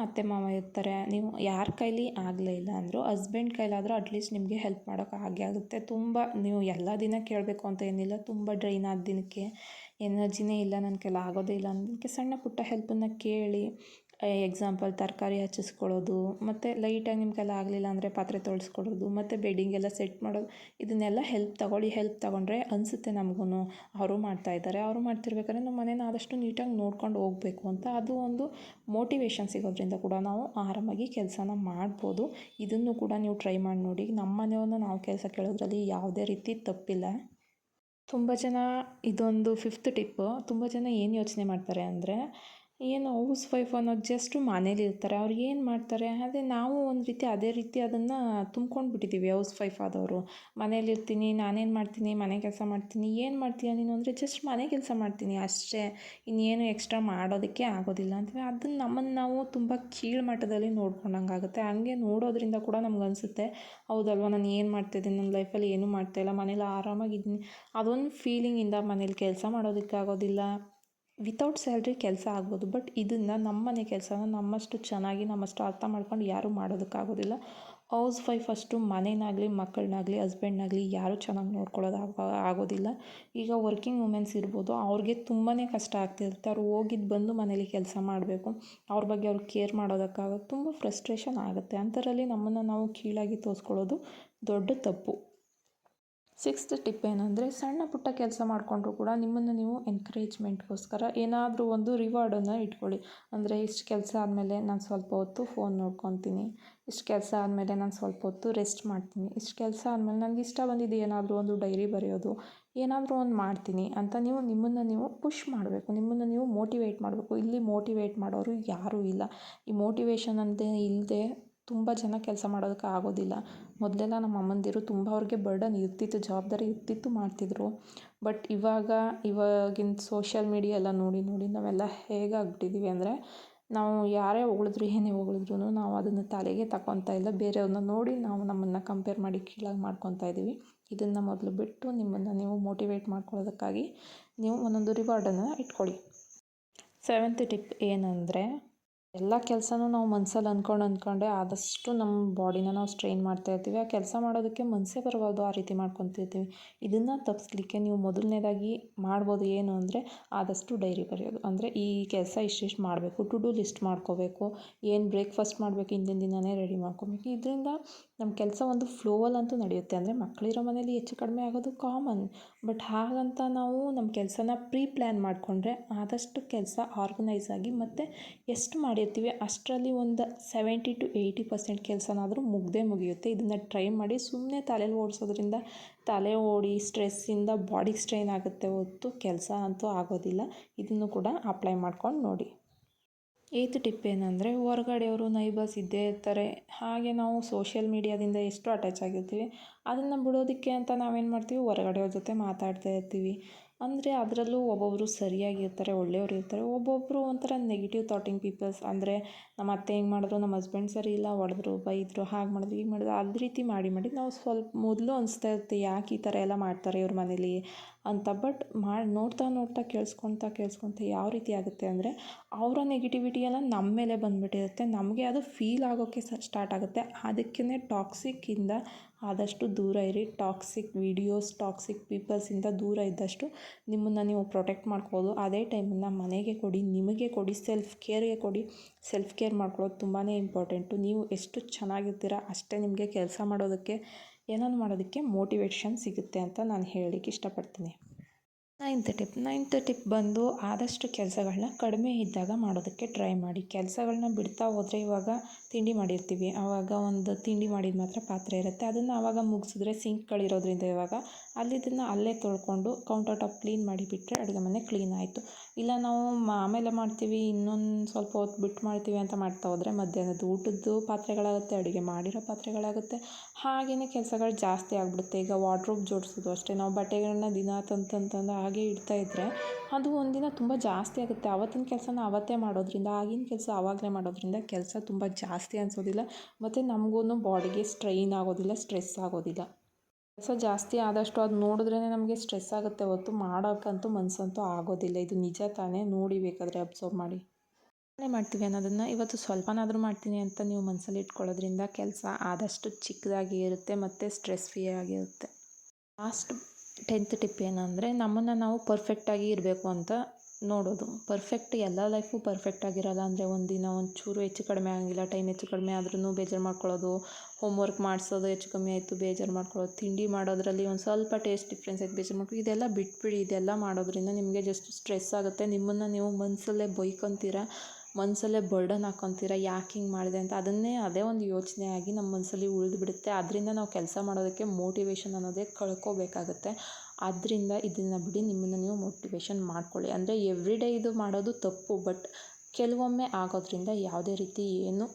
ಅತ್ತೆ ಮಾವ ಇರ್ತಾರೆ. ನೀವು ಯಾರ ಕೈಲಿ ಆಗಲೇ ಇಲ್ಲ ಅಂದರೂ ಹಸ್ಬೆಂಡ್ ಕೈಲಾದರೂ ಅಟ್ಲೀಸ್ಟ್ ನಿಮಗೆ ಹೆಲ್ಪ್ ಮಾಡೋಕ್ಕೆ ಹಾಗೆ ಆಗುತ್ತೆ. ತುಂಬ ನೀವು ಎಲ್ಲ ದಿನ ಕೇಳಬೇಕು ಅಂತ ಏನಿಲ್ಲ. ತುಂಬ ಡ್ರೈನ್ ಆದ ದಿನಕ್ಕೆ, ಎನರ್ಜಿನೇ ಇಲ್ಲ ನನ್ನ ಕೈಲಿ ಆಗೋದೇ ಇಲ್ಲ ಅನ್ನೋದಕ್ಕೆ ಸಣ್ಣ ಪುಟ್ಟ ಹೆಲ್ಪನ್ನು ಕೇಳಿ. ಎಕ್ಸಾಂಪಲ್ ತರಕಾರಿ ಹೆಚ್ಚಿಸ್ಕೊಳ್ಳೋದು, ಮತ್ತು ಲೈಟಾಗಿ ನಿಮ್ಮ ಕೈಲಿ ಆಗಲಿಲ್ಲ ಅಂದರೆ ಪಾತ್ರೆ ತೊಳೆಸ್ಕೊಡೋದು, ಮತ್ತು ಬೆಡ್ಡಿಂಗೆಲ್ಲ ಸೆಟ್ ಮಾಡೋದು. ಇದನ್ನೆಲ್ಲ ಹೆಲ್ಪ್ ತಗೊಳ್ಳಿ. ಹೆಲ್ಪ್ ತಗೊಂಡ್ರೆ ಅನಿಸುತ್ತೆ ನಮಗೂ ಅವರು ಮಾಡ್ತಾಯಿದ್ದಾರೆ, ಅವರು ಮಾಡ್ತಿರ್ಬೇಕಾದ್ರೆ ನಮ್ಮ ಮನೇನ ಆದಷ್ಟು ನೀಟಾಗಿ ನೋಡ್ಕೊಂಡು ಹೋಗಬೇಕು ಅಂತ. ಅದು ಒಂದು ಮೋಟಿವೇಶನ್ ಸಿಗೋದ್ರಿಂದ ಕೂಡ ನಾವು ಆರಾಮಾಗಿ ಕೆಲಸನ ಮಾಡ್ಬೋದು. ಇದನ್ನು ಕೂಡ ನೀವು ಟ್ರೈ ಮಾಡಿ ನೋಡಿ. ನಮ್ಮ ಮನೆಯವ್ರನ್ನ ನಾವು ಕೆಲಸ ಕೇಳೋದ್ರಲ್ಲಿ ಯಾವುದೇ ರೀತಿ ತಪ್ಪಿಲ್ಲ. ತುಂಬ ಜನ ಇದೊಂದು 5th ಟಿಪ್ಪು. ತುಂಬ ಜನ ಏನು ಯೋಚನೆ ಮಾಡ್ತಾರೆ ಅಂದರೆ, ಏನು ಹೌಸ್ ವೈಫ್ ಅನ್ನೋದು ಜಸ್ಟ್ ಮನೇಲಿರ್ತಾರೆ, ಅವ್ರು ಏನು ಮಾಡ್ತಾರೆ, ಅದೇ ನಾವು ಒಂದು ರೀತಿ ಅದೇ ರೀತಿ ಅದನ್ನು ತುಂಬ್ಕೊಂಡು ಬಿಟ್ಟಿದ್ದೀವಿ. ಹೌಸ್ ವೈಫ್ ಆದವರು ಮನೇಲಿರ್ತೀನಿ, ನಾನೇನು ಮಾಡ್ತೀನಿ, ಮನೆ ಕೆಲಸ ಮಾಡ್ತೀನಿ, ಏನು ಮಾಡ್ತೀಯ ನೀನು ಅಂದರೆ ಜಸ್ಟ್ ಮನೆ ಕೆಲಸ ಮಾಡ್ತೀನಿ ಅಷ್ಟೇ, ಇನ್ನೇನು ಎಕ್ಸ್ಟ್ರಾ ಮಾಡೋದಕ್ಕೆ ಆಗೋದಿಲ್ಲ ಅಂತೀವಿ. ಅದನ್ನು ನಮ್ಮನ್ನು ನಾವು ತುಂಬ ಕೀಳು ಮಟ್ಟದಲ್ಲಿ ನೋಡ್ಕೊಂಡಂಗೆ ಆಗುತ್ತೆ. ಹಂಗೆ ನೋಡೋದ್ರಿಂದ ಕೂಡ ನಮ್ಗನ್ಸುತ್ತೆ, ಹೌದಲ್ವ ನಾನು ಏನು ಮಾಡ್ತಾಯಿದ್ದೀನಿ, ನನ್ನ ಲೈಫಲ್ಲಿ ಏನೂ ಮಾಡ್ತಾಯಿಲ್ಲ, ಮನೇಲಿ ಆರಾಮಾಗಿದ್ದೀನಿ, ಅದೊಂದು ಫೀಲಿಂಗಿಂದ ಮನೇಲಿ ಕೆಲಸ ಮಾಡೋದಕ್ಕಾಗೋದಿಲ್ಲ. ವಿತೌಟ್ ಸ್ಯಾಲ್ರಿ ಕೆಲಸ ಆಗ್ಬೋದು, ಬಟ್ ಇದನ್ನು ನಮ್ಮನೆ ಕೆಲಸನ ನಮ್ಮಷ್ಟು ಚೆನ್ನಾಗಿ ನಮ್ಮಷ್ಟು ಅರ್ಥ ಮಾಡ್ಕೊಂಡು ಯಾರೂ ಮಾಡೋದಕ್ಕಾಗೋದಿಲ್ಲ. ಹೌಸ್ ವೈಫ್ ಅಷ್ಟು ಮನೆನಾಗಲಿ, ಮಕ್ಕಳನ್ನಾಗಲಿ, ಹಸ್ಬೆಂಡ್ನಾಗಲಿ ಯಾರೂ ಚೆನ್ನಾಗಿ ನೋಡ್ಕೊಳ್ಳೋದು ಆಗೋದಿಲ್ಲ. ಈಗ ವರ್ಕಿಂಗ್ ವುಮೆನ್ಸ್ ಇರ್ಬೋದು, ಅವ್ರಿಗೆ ತುಂಬಾ ಕಷ್ಟ ಆಗ್ತಿರುತ್ತೆ. ಅವ್ರು ಹೋಗಿದ್ದು ಬಂದು ಮನೇಲಿ ಕೆಲಸ ಮಾಡಬೇಕು, ಅವ್ರ ಬಗ್ಗೆ ಅವ್ರು ಕೇರ್ ಮಾಡೋದಕ್ಕಾಗೋದು ತುಂಬ ಫ್ರಸ್ಟ್ರೇಷನ್ ಆಗುತ್ತೆ. ಅಂಥದ್ರಲ್ಲಿ ನಮ್ಮನ್ನು ನಾವು ಕೀಳಾಗಿ ತೋರಿಸ್ಕೊಳ್ಳೋದು ದೊಡ್ಡ ತಪ್ಪು. 6th ಟಿಪ್ ಏನಂದರೆ, ಸಣ್ಣ ಪುಟ್ಟ ಕೆಲಸ ಮಾಡಿಕೊಂಡ್ರು ಕೂಡ ನಿಮ್ಮನ್ನು ನೀವು ಎನ್ಕರೇಜ್ಮೆಂಟ್ಗೋಸ್ಕರ ಏನಾದರೂ ಒಂದು ರಿವಾರ್ಡನ್ನು ಇಟ್ಕೊಳ್ಳಿ. ಅಂದರೆ ಇಷ್ಟು ಕೆಲಸ ಆದಮೇಲೆ ನಾನು ಸ್ವಲ್ಪ ಹೊತ್ತು ಫೋನ್ ನೋಡ್ಕೊತೀನಿ, ಇಷ್ಟು ಕೆಲಸ ಆದಮೇಲೆ ನಾನು ಸ್ವಲ್ಪ ಹೊತ್ತು ರೆಸ್ಟ್ ಮಾಡ್ತೀನಿ, ಇಷ್ಟು ಕೆಲಸ ಆದಮೇಲೆ ನನಗೆ ಇಷ್ಟ ಬಂದಿದ್ದು ಏನಾದರೂ ಒಂದು ಡೈರಿ ಬರೆಯೋದು, ಏನಾದರೂ ಒಂದು ಮಾಡ್ತೀನಿ ಅಂತ ನೀವು ನಿಮ್ಮನ್ನು ನೀವು ಪುಷ್ ಮಾಡಬೇಕು, ನಿಮ್ಮನ್ನು ನೀವು ಮೋಟಿವೇಟ್ ಮಾಡಬೇಕು. ಇಲ್ಲಿ ಮೋಟಿವೇಟ್ ಮಾಡೋರು ಯಾರೂ ಇಲ್ಲ. ಈ ಮೋಟಿವೇಶನ್ ಅಂತ ಇಲ್ಲದೆ ತುಂಬ ಜನ ಕೆಲಸ ಮಾಡೋದಕ್ಕೆ ಆಗೋದಿಲ್ಲ. ಮೊದಲೆಲ್ಲ ನಮ್ಮ ಅಮ್ಮಂದಿರು ತುಂಬ ಅವ್ರಿಗೆ ಬರ್ಡನ್ ಇರ್ತಿತ್ತು, ಜವಾಬ್ದಾರಿ ಇರ್ತಿತ್ತು, ಮಾಡ್ತಿದ್ರು. ಬಟ್ ಇವಾಗಿನ ಸೋಷಿಯಲ್ ಮೀಡಿಯಾ ಎಲ್ಲ ನೋಡಿ ನಾವೆಲ್ಲ ಹೇಗಾಗ್ಬಿಟ್ಟಿದ್ದೀವಿ ಅಂದರೆ, ನಾವು ಯಾರೇ ಹೊಗಳಿದ್ರು ಏನೇ ಹೊಗಳಿದ್ರು ನಾವು ಅದನ್ನು ತಲೆಗೆ ತಗೊತಾ ಇಲ್ಲ. ಬೇರೆಯವ್ರನ್ನ ನೋಡಿ ನಾವು ನಮ್ಮನ್ನು ಕಂಪೇರ್ ಮಾಡಿ ಕೀಳಾಗಿ ಮಾಡ್ಕೊತಾ ಇದ್ದೀವಿ. ಇದನ್ನು ಮೊದಲು ಬಿಟ್ಟು ನಿಮ್ಮನ್ನು ನೀವು ಮೋಟಿವೇಟ್ ಮಾಡ್ಕೊಳ್ಳೋದಕ್ಕಾಗಿ ನೀವು ಒಂದೊಂದು ರಿವಾರ್ಡನ್ನು ಇಟ್ಕೊಳ್ಳಿ. 7th ಟಿಪ್ ಏನಂದರೆ, ಎಲ್ಲ ಕೆಲಸನೂ ನಾವು ಮನಸ್ಸಲ್ಲಿ ಅಂದ್ಕೊಂಡೆ ಆದಷ್ಟು ನಮ್ಮ ಬಾಡಿನ ನಾವು ಸ್ಟ್ರೈನ್ ಮಾಡ್ತಾ ಇರ್ತೀವಿ. ಆ ಕೆಲಸ ಮಾಡೋದಕ್ಕೆ ಮನಸ್ಸೇ ಬರಬಾರ್ದು, ಆ ರೀತಿ ಮಾಡ್ಕೊತಿರ್ತೀವಿ. ಇದನ್ನು ತಪ್ಪಿಸ್ಲಿಕ್ಕೆ ನೀವು ಮೊದಲನೇದಾಗಿ ಮಾಡ್ಬೋದು ಏನು ಅಂದರೆ ಆದಷ್ಟು ಡೈರಿ ಬರೆಯೋದು. ಅಂದರೆ ಈ ಕೆಲಸ ಇಷ್ಟಿಷ್ಟು ಮಾಡಬೇಕು, ಟು ಡೂ ಲಿಸ್ಟ್ ಮಾಡ್ಕೋಬೇಕು, ಏನು ಬ್ರೇಕ್ಫಾಸ್ಟ್ ಮಾಡಬೇಕು ಹಿಂದಿನ ದಿನವೇ ರೆಡಿ ಮಾಡ್ಕೊಬೇಕು. ಇದರಿಂದ ನಮ್ಮ ಕೆಲಸ ಒಂದು ಫ್ಲೋವಲ್ಲಂತೂ ನಡೆಯುತ್ತೆ. ಅಂದರೆ ಮಕ್ಕಳಿರೋ ಮನೇಲಿ ಹೆಚ್ಚು ಕಡಿಮೆ ಆಗೋದು ಕಾಮನ್. ಬಟ್ ಹಾಗಂತ ನಾವು ನಮ್ಮ ಕೆಲಸನ ಪ್ಲ್ಯಾನ್ ಮಾಡಿಕೊಂಡ್ರೆ ಆದಷ್ಟು ಕೆಲಸ ಆರ್ಗನೈಸ್ ಆಗಿ ಮತ್ತು ಎಷ್ಟು ಮಾಡಿರ್ತೀವಿ ಅಷ್ಟರಲ್ಲಿ ಒಂದು 70 to 80% ಕೆಲಸನಾದರೂ ಮುಗಿಯುತ್ತೆ. ಇದನ್ನು ಟ್ರೈ ಮಾಡಿ. ಸುಮ್ಮನೆ ತಲೆಯಲ್ಲಿ ಓಡಿಸೋದ್ರಿಂದ ತಲೆ ಓಡಿ ಸ್ಟ್ರೆಸ್ಸಿಂದ ಬಾಡಿಗೆ ಸ್ಟ್ರೈನ್ ಆಗುತ್ತೆ ಹೊರತು ಕೆಲಸ ಅಂತೂ ಆಗೋದಿಲ್ಲ. ಇದನ್ನು ಕೂಡ ಅಪ್ಲೈ ಮಾಡ್ಕೊಂಡು ನೋಡಿ. 8th ಟಿಪ್ ಏನಂದರೆ ಹೊರಗಡೆಯವರು ನೈಬರ್ಸ್ ಇದ್ದೇ ಇರ್ತಾರೆ. ಹಾಗೆ ನಾವು ಸೋಷಿಯಲ್ ಮೀಡಿಯಾದಿಂದ ಎಷ್ಟು ಅಟ್ಯಾಚ್ ಆಗಿರ್ತೀವಿ ಅದನ್ನು ಬಿಡೋದಕ್ಕೆ ಅಂತ ನಾವೇನು ಮಾಡ್ತೀವಿ, ಹೊರಗಡೆಯವ್ರ ಜೊತೆ ಮಾತಾಡ್ತಾ ಇರ್ತೀವಿ. ಅಂದರೆ ಅದರಲ್ಲೂ ಒಬ್ಬೊಬ್ಬರು ಸರಿಯಾಗಿರ್ತಾರೆ, ಒಳ್ಳೆಯವರು ಇರ್ತಾರೆ. ಒಬ್ಬೊಬ್ಬರು ಒಂಥರ ನೆಗೆಟಿವ್ ಥಾಟಿಂಗ್ ಪೀಪಲ್ಸ್. ಅಂದರೆ ನಮ್ಮ ಅತ್ತೆ ಹಿಂಗೆ ಮಾಡಿದ್ರು, ನಮ್ಮ ಹಸ್ಬೆಂಡ್ ಸರಿ ಇಲ್ಲ, ಹೊಡೆದ್ರು, ಬೈದರು, ಹಾಗೆ ಮಾಡಿದ್ರು, ಹೀಗೆ ಮಾಡಿದ್ರು, ಅದೇ ರೀತಿ ಮಾಡಿ ನಾವು ಸ್ವಲ್ಪ ಮೊದಲು ಅನಿಸ್ತಾ ಇರುತ್ತೆ ಯಾಕೆ ಈ ಥರ ಎಲ್ಲ ಮಾಡ್ತಾರೆ ಇವ್ರ ಮನೇಲಿ ಅಂತ. ಬಟ್ ನೋಡ್ತಾ ಕೇಳಿಸ್ಕೊತ ಯಾವ ರೀತಿ ಆಗುತ್ತೆ ಅಂದರೆ ಅವರ ನೆಗೆಟಿವಿಟಿ ಎಲ್ಲ ನಮ್ಮ ಮೇಲೆ ಬಂದುಬಿಟ್ಟಿರುತ್ತೆ. ನಮಗೆ ಅದು ಫೀಲ್ ಆಗೋಕ್ಕೆ ಸ್ಟಾರ್ಟ್ ಆಗುತ್ತೆ. ಅದಕ್ಕೇ ಟಾಕ್ಸಿಕ್ಕಿಂದ ಆದಷ್ಟು ದೂರ ಇರಿ. ಟಾಕ್ಸಿಕ್ ವಿಡಿಯೋಸ್, ಟಾಕ್ಸಿಕ್ ಪೀಪಲ್ಸಿಂದ ದೂರ ಇದ್ದಷ್ಟು ನಿಮ್ಮನ್ನು ನೀವು ಪ್ರೊಟೆಕ್ಟ್ ಮಾಡ್ಕೋಬೋದು. ಅದೇ ಟೈಮನ್ನು ಮನೆಗೆ ಕೊಡಿ, ನಿಮಗೆ ಕೊಡಿ, ಸೆಲ್ಫ್ ಕೇರ್ ಮಾಡ್ಕೊಳ್ಳೋದು ತುಂಬಾ ಇಂಪಾರ್ಟೆಂಟು. ನೀವು ಎಷ್ಟು ಚೆನ್ನಾಗಿರ್ತೀರ ಅಷ್ಟೇ ನಿಮಗೆ ಕೆಲಸ ಮಾಡೋದಕ್ಕೆ, ಏನಾದ್ರು ಮಾಡೋದಕ್ಕೆ ಮೋಟಿವೇಶನ್ ಸಿಗುತ್ತೆ ಅಂತ ನಾನು ಹೇಳಲಿಕ್ಕೆ ಇಷ್ಟಪಡ್ತೀನಿ. 9th ಟಿಪ್ ಬಂದು ಆದಷ್ಟು ಕೆಲಸಗಳನ್ನ ಕಡಿಮೆ ಇದ್ದಾಗ ಮಾಡೋದಕ್ಕೆ ಟ್ರೈ ಮಾಡಿ. ಕೆಲಸಗಳನ್ನ ಬಿಡ್ತಾ ಹೋದರೆ ಇವಾಗ ತಿಂಡಿ ಮಾಡಿರ್ತೀವಿ, ಆವಾಗ ಒಂದು ತಿಂಡಿ ಮಾಡಿದ ಮಾತ್ರ ಪಾತ್ರೆ ಇರುತ್ತೆ, ಅದನ್ನು ಆವಾಗ ಮುಗಿಸಿದ್ರೆ ಸಿಂಕ್ಗಳಿರೋದ್ರಿಂದ ಇವಾಗ ಅಲ್ಲಿದ್ದನ್ನು ಅಲ್ಲೇ ತೊಳ್ಕೊಂಡು ಕೌಂಟರ್ ಟಾಪ್ ಕ್ಲೀನ್ ಮಾಡಿಬಿಟ್ರೆ ಅಡುಗೆ ಮನೆ ಕ್ಲೀನ್ ಆಯಿತು. ಇಲ್ಲ ನಾವು ಆಮೇಲೆ ಮಾಡ್ತೀವಿ, ಇನ್ನೊಂದು ಸ್ವಲ್ಪ ಹೊತ್ತು ಬಿಟ್ಟು ಮಾಡ್ತೀವಿ ಅಂತ ಮಾಡ್ತಾ ಹೋದರೆ ಮಧ್ಯಾಹ್ನದ ಊಟದ್ದು ಪಾತ್ರೆಗಳಾಗುತ್ತೆ, ಅಡುಗೆ ಮಾಡಿರೋ ಪಾತ್ರೆಗಳಾಗುತ್ತೆ. ಹಾಗೆಯೇ ಕೆಲಸಗಳು ಜಾಸ್ತಿ ಆಗಿಬಿಡುತ್ತೆ. ಈಗ ವಾರ್ಡ್ರೋಬ್ ಜೋಡಿಸೋದು ಅಷ್ಟೇ. ನಾವು ಬಟ್ಟೆಗಳನ್ನ ದಿನ ತಂದು ಹಾಗೆ ಇಡ್ತಾ ಇದ್ದರೆ ಅದು ಒಂದಿನ ತುಂಬ ಜಾಸ್ತಿ ಆಗುತ್ತೆ. ಆವತ್ತಿನ ಕೆಲಸನ ಆವತ್ತೇ ಮಾಡೋದ್ರಿಂದ, ಆಗಿನ ಕೆಲಸ ಆವಾಗಲೇ ಮಾಡೋದ್ರಿಂದ ಕೆಲಸ ತುಂಬ ಜಾಸ್ತಿ ಅನಿಸೋದಿಲ್ಲ. ಮತ್ತು ನಮಗೂ ಬಾಡಿಗೆ ಸ್ಟ್ರೈನ್ ಆಗೋದಿಲ್ಲ, ಸ್ಟ್ರೆಸ್ ಆಗೋದಿಲ್ಲ. ಕೆಲಸ ಜಾಸ್ತಿ ಆದಷ್ಟು ಅದು ನೋಡಿದ್ರೇ ನಮಗೆ ಸ್ಟ್ರೆಸ್ ಆಗುತ್ತೆ ಹೊರತು ಮಾಡೋಕ್ಕಂತೂ ಮನಸ್ಸಂತೂ ಆಗೋದಿಲ್ಲ. ಇದು ನಿಜ ತಾನೇ? ನೋಡಿ ಬೇಕಾದರೆ ಅಬ್ಸರ್ವ್ ಮಾಡಿ. ಮಾಡ್ತೀವಿ ಅನ್ನೋದನ್ನು ಇವತ್ತು ಸ್ವಲ್ಪನಾದರೂ ಮಾಡ್ತೀನಿ ಅಂತ ನೀವು ಮನಸ್ಸಲ್ಲಿ ಇಟ್ಕೊಳ್ಳೋದ್ರಿಂದ ಕೆಲಸ ಆದಷ್ಟು ಚಿಕ್ಕದಾಗಿ ಇರುತ್ತೆ ಮತ್ತು ಸ್ಟ್ರೆಸ್ ಫ್ರೀ ಆಗಿರುತ್ತೆ. ಲಾಸ್ಟ್ 10th ಟಿಪ್ ಏನಂದರೆ ನಮ್ಮನ್ನು ನಾವು ಪರ್ಫೆಕ್ಟಾಗಿ ಇರಬೇಕು ಅಂತ ನೋಡೋದು. ಎಲ್ಲ ಲೈಫು ಪರ್ಫೆಕ್ಟ್ ಆಗಿರಲ್ಲ. ಅಂದರೆ ಒಂದಿನ ಒಂಚೂರು ಹೆಚ್ಚು ಕಡಿಮೆ ಆಗಿಲ್ಲ, ಟೈಮ್ ಹೆಚ್ಚು ಕಡಿಮೆ ಆದ್ರೂ ಬೇಜಾರು ಮಾಡ್ಕೊಳ್ಳೋದು, ಹೋಮ್ವರ್ಕ್ ಮಾಡಿಸೋದು ಹೆಚ್ಚು ಕಮ್ಮಿ ಆಯಿತು ಬೇಜಾರು ಮಾಡ್ಕೊಳ್ಳೋದು, ತಿಂಡಿ ಮಾಡೋದ್ರಲ್ಲಿ ಒಂದು ಸ್ವಲ್ಪ ಟೇಸ್ಟ್ ಡಿಫ್ರೆನ್ಸ್ ಆಯ್ತು ಬೇಜಾರು ಮಾಡ್ಕೊಳ್ಳೋದು. ಇದೆಲ್ಲ ಬಿಟ್ಬಿಡಿ. ಇದೆಲ್ಲ ಮಾಡೋದ್ರಿಂದ ನಿಮಗೆ ಜಸ್ಟ್ ಸ್ಟ್ರೆಸ್ ಆಗುತ್ತೆ. ನಿಮ್ಮನ್ನು ನೀವು ಮನಸ್ಸಲ್ಲೇ ಬೈಕೊತೀರ, ಮನಸ್ಸಲ್ಲೇ ಬರ್ಡನ್ ಹಾಕ್ಕೊತೀರ, ಯಾಕೆ ಹಿಂಗೆ ಮಾಡಿದೆ ಅಂತ. ಅದೇ ಒಂದು ಯೋಚನೆ ಆಗಿ ನಮ್ಮ ಮನಸ್ಸಲ್ಲಿ ಉಳಿದುಬಿಡುತ್ತೆ. ಅದರಿಂದ ನಾವು ಕೆಲಸ ಮಾಡೋದಕ್ಕೆ ಮೋಟಿವೇಶನ್ ಅನ್ನೋದೇ ಕಳ್ಕೋಬೇಕಾಗತ್ತೆ. ಆದ್ದರಿಂದ ಇದನ್ನು ಬಿಡಿ, ನಿಮ್ಮನ್ನು ನೀವು ಮೋಟಿವೇಶನ್ ಮಾಡ್ಕೊಳ್ಳಿ. ಅಂದರೆ ಎವ್ರಿ ಡೇ ಇದು ಮಾಡೋದು ತಪ್ಪು, ಬಟ್ ಕೆಲವೊಮ್ಮೆ ಆಗೋದ್ರಿಂದ ಯಾವುದೇ ರೀತಿ ಏನು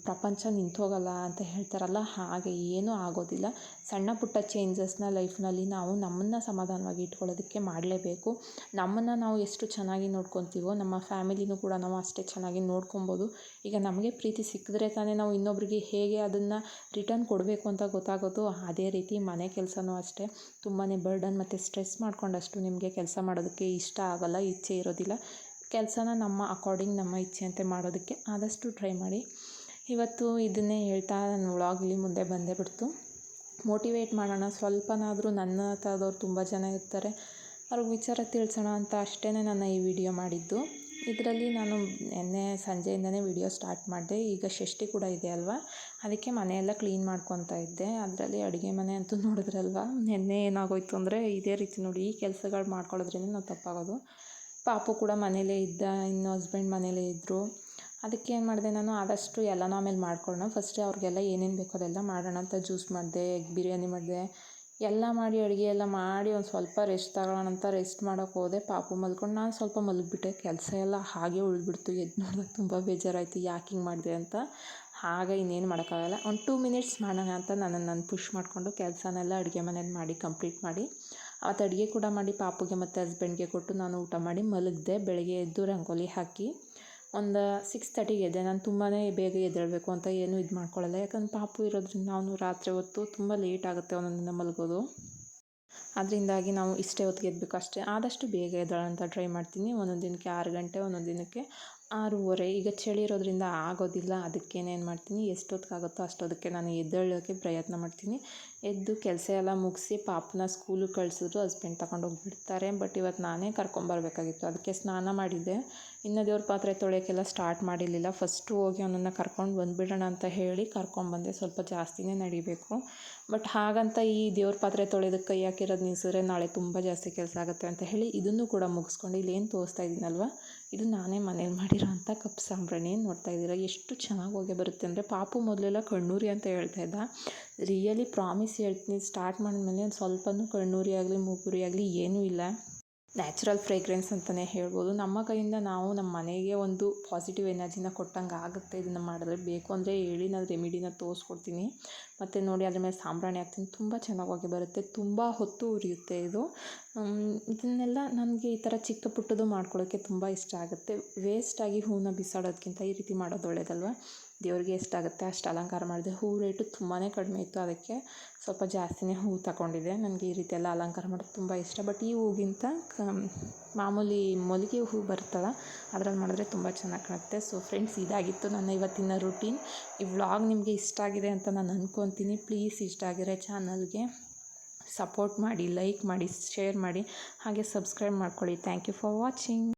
ಪ್ರಪಂಚ ನಿಂತೋಗಲ್ಲ ಅಂತ ಹೇಳ್ತಾರಲ್ಲ, ಹಾಗೆ ಏನೂ ಆಗೋದಿಲ್ಲ. ಸಣ್ಣ ಪುಟ್ಟ ಚೇಂಜಸ್ನ ಲೈಫ್ನಲ್ಲಿ ನಾವು ನಮ್ಮನ್ನು ಸಮಾಧಾನವಾಗಿ ಇಟ್ಕೊಳ್ಳೋದಕ್ಕೆ ಮಾಡಲೇಬೇಕು. ನಮ್ಮನ್ನು ನಾವು ಎಷ್ಟು ಚೆನ್ನಾಗಿ ನೋಡ್ಕೊತೀವೋ ನಮ್ಮ ಫ್ಯಾಮಿಲಿನೂ ಕೂಡ ನಾವು ಅಷ್ಟೇ ಚೆನ್ನಾಗಿ ನೋಡ್ಕೊಬೋದು. ಈಗ ನಮಗೆ ಪ್ರೀತಿ ಸಿಕ್ಕಿದ್ರೆ ತಾನೇ ನಾವು ಇನ್ನೊಬ್ರಿಗೆ ಹೇಗೆ ಅದನ್ನು ರಿಟರ್ನ್ ಕೊಡಬೇಕು ಅಂತ ಗೊತ್ತಾಗೋದು. ಅದೇ ರೀತಿ ಮನೆ ಕೆಲಸನೂ ಅಷ್ಟೇ. ತುಂಬಾ ಬರ್ಡನ್ ಮತ್ತು ಸ್ಟ್ರೆಸ್ ಮಾಡ್ಕೊಂಡಷ್ಟು ನಿಮಗೆ ಕೆಲಸ ಮಾಡೋದಕ್ಕೆ ಇಷ್ಟ ಆಗಲ್ಲ, ಇಚ್ಛೆ ಇರೋದಿಲ್ಲ. ಕೆಲಸನ ನಮ್ಮ ಅಕಾರ್ಡಿಂಗ್ ನಮ್ಮ ಇಚ್ಛೆಯಂತೆ ಮಾಡೋದಕ್ಕೆ ಆದಷ್ಟು ಟ್ರೈ ಮಾಡಿ. ಇವತ್ತು ಇದನ್ನೇ ಹೇಳ್ತಾ ನನ್ನ ವ್ಲಾಗ್ ಮುಂದೆ ಬಂದೇ ಬಿಡ್ತು. ಮೋಟಿವೇಟ್ ಮಾಡೋಣ ಸ್ವಲ್ಪನಾದರೂ. ನನ್ನ ಥರದವ್ರು ತುಂಬ ಜನ ಇರ್ತಾರೆ, ಅವ್ರಿಗೆ ವಿಚಾರ ತಿಳಿಸೋಣ ಅಂತ ಅಷ್ಟೇ ನಾನು ಈ ವಿಡಿಯೋ ಮಾಡಿದ್ದು. ಇದರಲ್ಲಿ ನಾನು ನಿನ್ನೆ ಸಂಜೆಯಿಂದನೇ ವಿಡಿಯೋ ಸ್ಟಾರ್ಟ್ ಮಾಡಿದೆ. ಈಗ ಷಷ್ಠಿ ಕೂಡ ಇದೆ ಅಲ್ವಾ, ಅದಕ್ಕೆ ಮನೆಯೆಲ್ಲ ಕ್ಲೀನ್ ಮಾಡ್ಕೊತಾ ಇದ್ದೆ. ಅದರಲ್ಲಿ ಅಡುಗೆ ಮನೆ ಅಂತೂ ನೋಡಿದ್ರಲ್ವ, ನಿನ್ನೆ ಏನಾಗೋಯ್ತು ಅಂದರೆ ಇದೇ ರೀತಿ ನೋಡಿ, ಈ ಕೆಲಸಗಳು ಮಾಡ್ಕೊಳ್ಳೋದ್ರಿಂದ ನಾವು ತಪ್ಪಾಗೋದು. ಪಾಪು ಕೂಡ ಮನೇಲೇ ಇದ್ದ, ಇನ್ನು ಹಸ್ಬೆಂಡ್ ಮನೇಲೇ ಇದ್ದರು. ಅದಕ್ಕೆ ಏನು ಮಾಡಿದೆ ನಾನು, ಆದಷ್ಟು ಎಲ್ಲನೂ ಆಮೇಲೆ ಮಾಡ್ಕೊಳ್ಳೋಣ, ಫಸ್ಟೇ ಅವ್ರಿಗೆಲ್ಲ ಏನೇನು ಬೇಕೋ ಅದೆಲ್ಲ ಮಾಡೋಣ ಅಂತ ಜ್ಯೂಸ್ ಮಾಡಿದೆ, ಎಗ್ ಬಿರಿಯಾನಿ ಮಾಡಿದೆ, ಎಲ್ಲ ಮಾಡಿ ಅಡುಗೆ ಎಲ್ಲ ಮಾಡಿ ಒಂದು ಸ್ವಲ್ಪ ರೆಸ್ಟ್ ತಗೊಳ್ಳೋಣ ಅಂತ ರೆಸ್ಟ್ ಮಾಡೋಕ್ಕೆ ಹೋದೆ. ಪಾಪು ಮಲ್ಕೊಂಡು ನಾನು ಸ್ವಲ್ಪ ಮಲಗಿಬಿಟ್ಟೆ. ಕೆಲಸ ಎಲ್ಲ ಹಾಗೆ ಉಳಿದ್ಬಿಡ್ತು. ಎದ್ದು ನೋಡಿದಾಗ ತುಂಬ ಬೇಜಾರಾಯಿತು, ಯಾಕೆ ಹಿಂಗೆ ಮಾಡಿದೆ ಅಂತ. ಹಾಗೆ ಇನ್ನೇನು ಮಾಡೋಕ್ಕಾಗಲ್ಲ, ಒಂದು 2 ಮಿನಿಟ್ಸ್ ಮಾಡೋಣ ಅಂತ ನಾನು ಪುಷ್ ಮಾಡಿಕೊಂಡು ಕೆಲಸನೆಲ್ಲ ಅಡುಗೆ ಮನೇಲಿ ಮಾಡಿ ಕಂಪ್ಲೀಟ್ ಮಾಡಿ, ಅವತ್ತು ಅಡುಗೆ ಕೂಡ ಮಾಡಿ ಪಾಪುಗೆ ಮತ್ತು ಹಸ್ಬೆಂಡ್ಗೆ ಕೊಟ್ಟು ನಾನು ಊಟ ಮಾಡಿ ಮಲಗಿದೆ. ಬೆಳಗ್ಗೆ ಎದ್ದು ರಂಗೋಲಿ ಹಾಕಿ ಒಂದು 6:30ಗೆ ಎದ್ದೆ. ನಾನು ತುಂಬಾ ಬೇಗ ಎದ್ದೇಳಬೇಕು ಅಂತ ಏನೂ ಇದು ಮಾಡ್ಕೊಳ್ಳಲ್ಲ, ಯಾಕಂದ್ರೆ ಪಾಪು ಇರೋದ್ರಿಂದ ಅವನು ರಾತ್ರಿ ಹೊತ್ತು ತುಂಬ ಲೇಟ್ ಆಗುತ್ತೆ ಒಂದೊಂದು ದಿನ ಮಲಗೋದು. ಅದರಿಂದಾಗಿ ನಾವು ಇಷ್ಟೇ ಹೊತ್ತಿಗೆ ಎದ್ದಬೇಕು ಅಷ್ಟೇ. ಆದಷ್ಟು ಬೇಗ ಎದ್ದೇಳೋಣ ಅಂತ ಟ್ರೈ ಮಾಡ್ತೀನಿ. ಒಂದೊಂದು ದಿನಕ್ಕೆ 6 ಗಂಟೆ, ಒಂದೊಂದು ದಿನಕ್ಕೆ 6:30. ಈಗ ಚಳಿ ಇರೋದ್ರಿಂದ ಆಗೋದಿಲ್ಲ. ಅದಕ್ಕೇನೇನು ಮಾಡ್ತೀನಿ, ಎಷ್ಟೊತ್ತಿಗಾಗುತ್ತೋ ಅಷ್ಟೊತ್ತಿಗೆ ನಾನು ಎದ್ದೇಳೋಕ್ಕೆ ಪ್ರಯತ್ನ ಮಾಡ್ತೀನಿ. ಎದ್ದು ಕೆಲಸ ಎಲ್ಲ ಮುಗಿಸಿ ಪಾಪನ ಸ್ಕೂಲಿಗೆ ಕಳಿಸಿದ್ರು. ಹಸ್ಬೆಂಡ್ ತಗೊಂಡೋಗಿ ಬಿಡ್ತಾರೆ. ಬಟ್ ಇವತ್ತು ನಾನೇ ಕರ್ಕೊಂಬರ್ಬೇಕಾಗಿತ್ತು. ಅದಕ್ಕೆ ಸ್ನಾನ ಮಾಡಿದ್ದೆ. ಇನ್ನು ದೇವ್ರ ಪಾತ್ರೆ ತೊಳೆಯೋಕ್ಕೆಲ್ಲ ಸ್ಟಾರ್ಟ್ ಮಾಡಿರಲಿಲ್ಲ. ಫಸ್ಟು ಹೋಗಿ ಅವನನ್ನು ಕರ್ಕೊಂಡು ಬಂದುಬಿಡೋಣ ಅಂತ ಹೇಳಿ ಕರ್ಕೊಂಬಂದೆ. ಸ್ವಲ್ಪ ಜಾಸ್ತಿನೇ ನಡಿಬೇಕು. ಬಟ್ ಹಾಗಂತ ಈ ದೇವ್ರ ಪಾತ್ರೆ ತೊಳೆಯೋದಕ್ಕೆ ಕೈ ಹಾಕಿರೋದು ನಿಲ್ಸಿದ್ರೆ ನಾಳೆ ತುಂಬ ಜಾಸ್ತಿ ಕೆಲಸ ಆಗುತ್ತೆ ಅಂತ ಹೇಳಿ ಇದನ್ನು ಕೂಡ ಮುಗಿಸ್ಕೊಂಡು ಇಲ್ಲೇನು ತೋರಿಸ್ತಾ ಇದ್ದೀನಲ್ವ, ಇದು ನಾನೇ ಮನೇಲಿ ಮಾಡಿರೋಂಥ ಕಪ್ ಸಾಂಬ್ರಾಣಿ. ನೋಡ್ತಾ ಇದ್ದೀರಾ ಎಷ್ಟು ಚೆನ್ನಾಗಿ ಹೋಗಿ ಬರುತ್ತೆ ಅಂದರೆ. ಪಾಪು ಮೊದಲೆಲ್ಲ ಕಣ್ಣೂರಿ ಅಂತ ಹೇಳ್ತಾ ಇದ್ದ. ರಿಯಲಿ ಪ್ರಾಮಿಸ್ ಹೇಳ್ತೀನಿ, ಸ್ಟಾರ್ಟ್ ಮಾಡಿದ್ಮೇಲೆ ಒಂದು ಸ್ವಲ್ಪನೂ ಕಣ್ಣೂರಿ ಆಗಲಿ ಮೂಗುರಿ ಆಗಲಿ ಏನೂ ಇಲ್ಲ. ನ್ಯಾಚುರಲ್ ಫ್ರೇಗ್ರೆನ್ಸ್ ಅಂತಲೇ ಹೇಳ್ಬೋದು. ನಮ್ಮ ಕೈಯಿಂದ ನಾವು ನಮ್ಮ ಮನೆಗೆ ಒಂದು ಪಾಸಿಟಿವ್ ಎನರ್ಜಿನ ಕೊಟ್ಟಂಗೆ ಆಗುತ್ತೆ ಇದನ್ನು ಮಾಡಿದ್ರೆ. ಬೇಕು ಅಂದರೆ ಹೇಳಿ ನಾನು ರೆಮಿಡಿನ ತೋರಿಸ್ಕೊಡ್ತೀನಿ. ಮತ್ತು ನೋಡಿ ಅದ್ರ ಮೇಲೆ ಸಾಂಬ್ರಾಣಿ ಹಾಕ್ತೀನಿ. ತುಂಬ ಚೆನ್ನಾಗಿ ಹೋಗಿ ಬರುತ್ತೆ. ತುಂಬ ಹೊತ್ತು ಉರಿಯುತ್ತೆ ಇದು. ಇದನ್ನೆಲ್ಲ ನನಗೆ ಈ ಥರ ಚಿಕ್ಕ ಪುಟ್ಟದು ಮಾಡ್ಕೊಳ್ಳೋಕ್ಕೆ ತುಂಬ ಇಷ್ಟ ಆಗುತ್ತೆ. ವೇಸ್ಟಾಗಿ ಹೂವನ್ನ ಬಿಸಾಡೋದಕ್ಕಿಂತ ಈ ರೀತಿ ಮಾಡೋದು ಒಳ್ಳೆಯದಲ್ವ. ದೇವ್ರಿಗೆ ಎಷ್ಟಾಗುತ್ತೆ ಅಷ್ಟು ಅಲಂಕಾರ ಮಾಡಿದೆ. ಹೂ ರೇಟು ತುಂಬಾ ಕಡಿಮೆ ಇತ್ತು. ಅದಕ್ಕೆ ಸ್ವಲ್ಪ ಜಾಸ್ತಿನೇ ಹೂವು ತಗೊಂಡಿದ್ದೆ. ನನಗೆ ಈ ರೀತಿ ಎಲ್ಲ ಅಲಂಕಾರ ಮಾಡೋದು ತುಂಬ ಇಷ್ಟ. ಬಟ್ ಈ ಹೂಗಿಂತ ಮಾಮೂಲಿ ಮಲ್ಲಿಗೆ ಹೂ ಬರುತ್ತಲ್ಲ ಅದ್ರಲ್ಲಿ ಮಾಡಿದ್ರೆ ತುಂಬ ಚೆನ್ನಾಗಿ ಕಾಣುತ್ತೆ. ಸೊ ಫ್ರೆಂಡ್ಸ್, ಇದಾಗಿತ್ತು ನನ್ನ ಇವತ್ತಿನ ರೂಟೀನ್. ಈ ವ್ಲಾಗ್ ನಿಮಗೆ ಇಷ್ಟ ಆಗಿದೆ ಅಂತ ನಾನು ಅಂದ್ಕೊತೀನಿ. ಪ್ಲೀಸ್ ಇಷ್ಟ ಆಗಿರೋ ಚಾನಲ್ಗೆ ಸಪೋರ್ಟ್ ಮಾಡಿ, ಲೈಕ್ ಮಾಡಿ, ಶೇರ್ ಮಾಡಿ, ಹಾಗೆ ಸಬ್ಸ್ಕ್ರೈಬ್ ಮಾಡ್ಕೊಳ್ಳಿ. Thank you for watching.